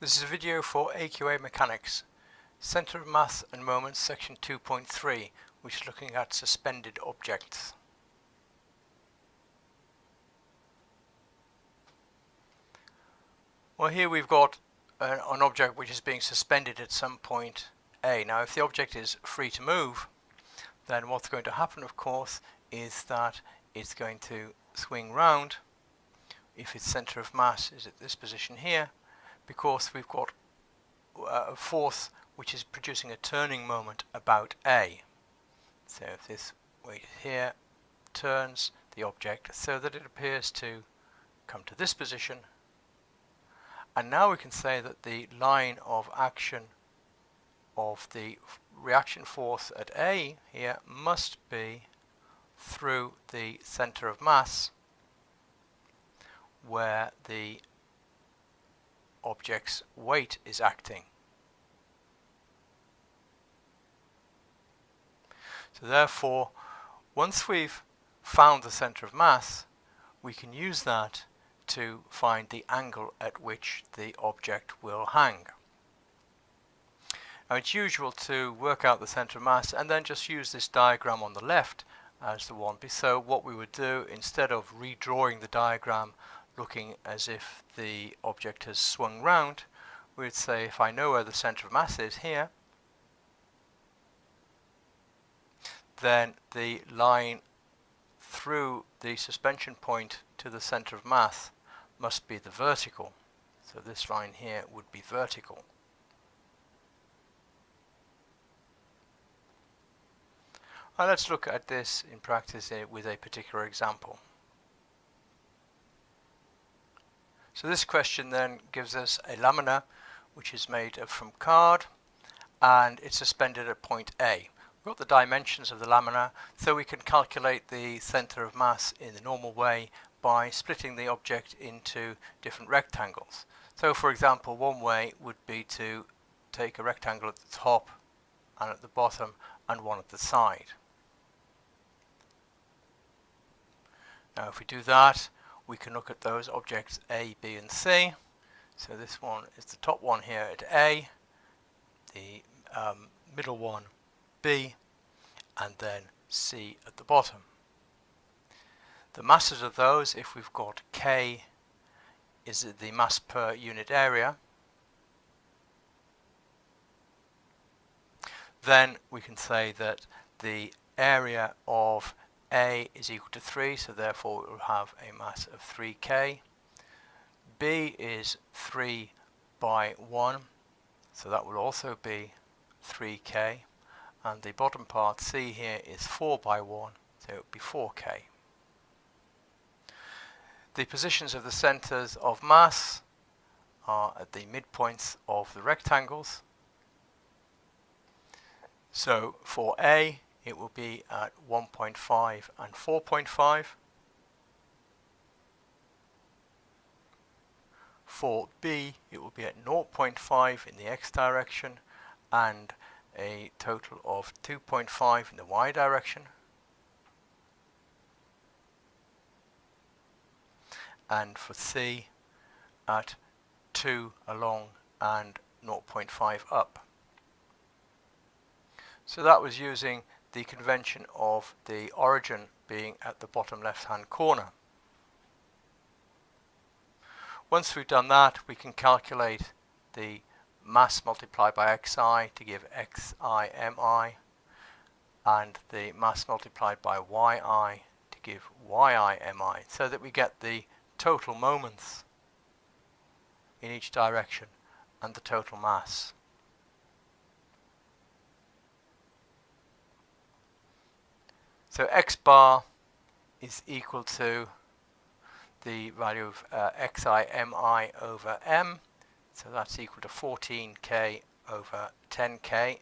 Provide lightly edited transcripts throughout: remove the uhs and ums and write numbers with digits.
This is a video for AQA Mechanics, Centre of Mass and Moments, section 2.3, which is looking at suspended objects. Well, here we've got an object which is being suspended at some point A. Now, if the object is free to move, then what's going to happen, of course, is that it's going to swing round if its centre of mass is at this position here, because we've got a force which is producing a turning moment about A. So if this weight here turns the object so that it appears to come to this position, and now we can say that the line of action of the reaction force at A here must be through the centre of mass, where the object's weight is acting. So therefore, once we've found the centre of mass, we can use that to find the angle at which the object will hang. Now, it's usual to work out the centre of mass and then just use this diagram on the left as the one. So what we would do, instead of redrawing the diagram looking as if the object has swung round, we would say, if I know where the centre of mass is here, then the line through the suspension point to the centre of mass must be the vertical. So this line here would be vertical. Now let's look at this in practice with a particular example. So this question then gives us a lamina which is made from card and it's suspended at point A. We've got the dimensions of the lamina, so we can calculate the centre of mass in the normal way by splitting the object into different rectangles. So for example, one way would be to take a rectangle at the top and at the bottom and one at the side. Now if we do that, we can look at those objects A, B and C. So this one is the top one here at A, the middle one B, and then C at the bottom. The masses of those, if we've got K is the mass per unit area, then we can say that the area of A is equal to 3, so therefore it will have a mass of 3K. B is 3 by 1, so that will also be 3K. And the bottom part, C here, is 4 by 1, so it would be 4K. The positions of the centres of mass are at the midpoints of the rectangles. So for A, it will be at 1.5 and 4.5. For B, it will be at 0.5 in the x direction and a total of 2.5 in the y direction. And for C, at 2 along and 0.5 up. So that was using the convention of the origin being at the bottom left hand corner. Once we've done that, we can calculate the mass multiplied by xi to give xi mi, and the mass multiplied by yi to give yi mi, so that we get the total moments in each direction and the total mass. So x bar is equal to the value of xi mi over m, so that's equal to 14k over 10k,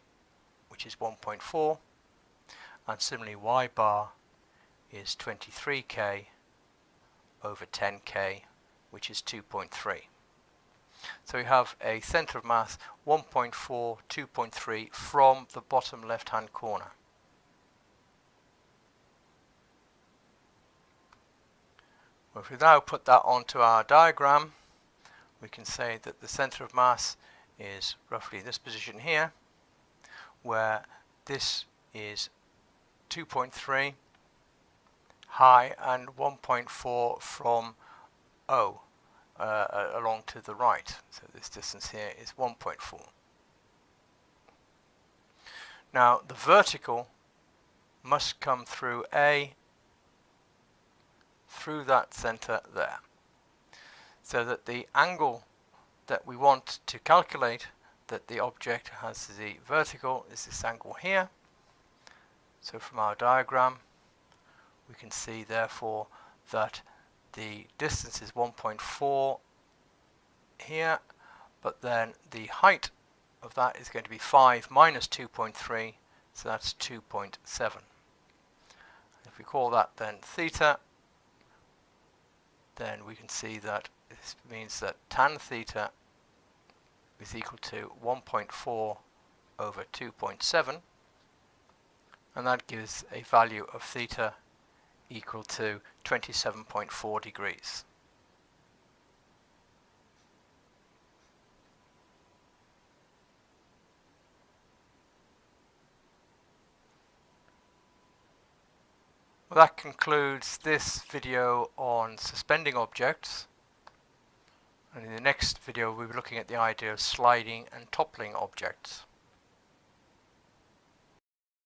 which is 1.4, and similarly y bar is 23k over 10k, which is 2.3. So we have a centre of mass 1.4, 2.3 from the bottom left hand corner. Well, if we now put that onto our diagram, we can say that the center of mass is roughly this position here, where this is 2.3 high and 1.4 from O along to the right. So this distance here is 1.4. Now the vertical must come through A, through that center there, so that the angle that we want to calculate that the object has the vertical is this angle here. So from our diagram we can see therefore that the distance is 1.4 here, but then the height of that is going to be 5 minus 2.3, so that's 2.7. If we call that then theta, then we can see that this means that tan theta is equal to 1.4 over 2.7, and that gives a value of theta equal to 27.4 degrees. Well, that concludes this video on suspending objects, and in the next video we'll be looking at the idea of sliding and toppling objects.